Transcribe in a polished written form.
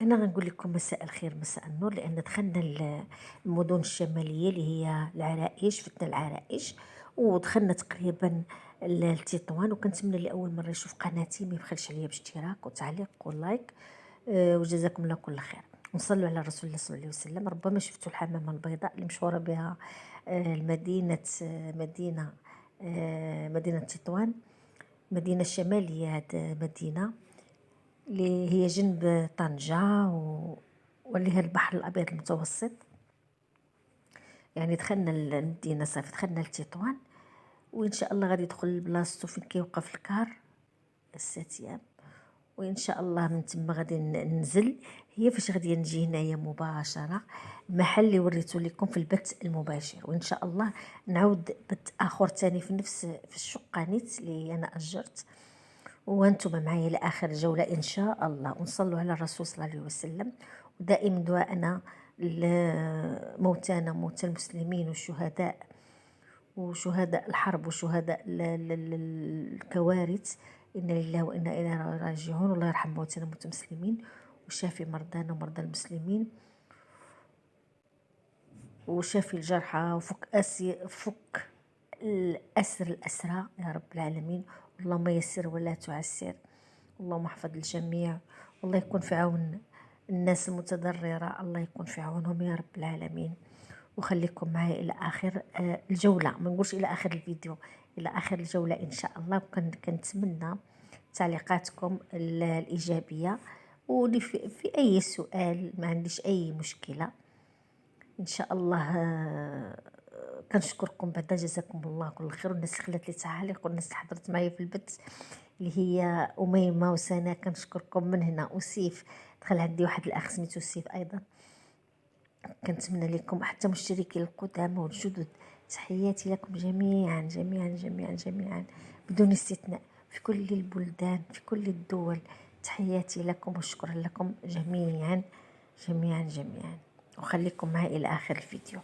أنا غنقول لكم مساء الخير مساء النور، لأن دخلنا المدن الشمالية اللي هي العرائش، فتنا العرائش، ودخلنا تقريبا لتطوان. وكنتمنى اللي أول مرة يشوف قناتي ما يبخلش عليا باشتراك وتعليق ولايك. وجزاكم الله كل خير. ونصلوا على رسول الله صلى الله عليه وسلم. ربما شفتوا الحمامة البيضاء اللي مشهورة بها المدينة مدينة تطوان، مدينة شمالية. هاد مدينة اللي هي جنب طنجة واللي هي البحر الأبيض المتوسط. يعني دخلنا المدينة صافي، دخلنا لتطوان، وإن شاء الله غادي يدخل لبلاصتو فين كيوقف الكار الساتيام. وإن شاء الله من تما غادي ننزل. هي فاش غادي نجي هنايا مباشرة المحل اللي وريتو لكم في البث المباشر، وإن شاء الله نعود بث آخر تاني في الشقة نيت اللي أنا أجرت، وانتم معايا لاخر الجوله ان شاء الله. ونصلوا على الرسول صلى الله عليه وسلم. ودائما دعائنا لموتانا، موتى المسلمين والشهداء وشهداء الحرب وشهداء الكوارث. إنا لله وإنا إليه راجعون. الله يرحم موتانا موتى المسلمين، وشافي مرضانا ومرضى المسلمين، وشافي الجرحى، فك الأسرى يا رب العالمين. اللهم يسر ولا تعسر. اللهم احفظ الجميع، والله يكون في عون الناس المتضررة، الله يكون في عونهم يا رب العالمين. وخليكم معي إلى آخر الجولة، ما نقولش إلى آخر الفيديو، إلى آخر الجولة إن شاء الله. كنتمنى تعليقاتكم الإيجابية، واللي في أي سؤال ما عنديش أي مشكلة ان شاء الله. كنشكركم بعدا، جزاكم الله كل خير. والناس اللي خلات لي تعاليق، والناس اللي حضرت معايا في البث اللي هي أميمة وسنة، كنشكركم من هنا. وسيف دخل عندي واحد الاخ سميتو سيف ايضا، كنتمنى لكم حتى مشتركين القدامى والجدد. تحياتي لكم جميعا جميعا جميعا جميعا بدون استثناء، في كل البلدان في كل الدول. تحياتي لكم وشكرا لكم جميعا جميعا جميعا. وخليكم معي إلى آخر الفيديو.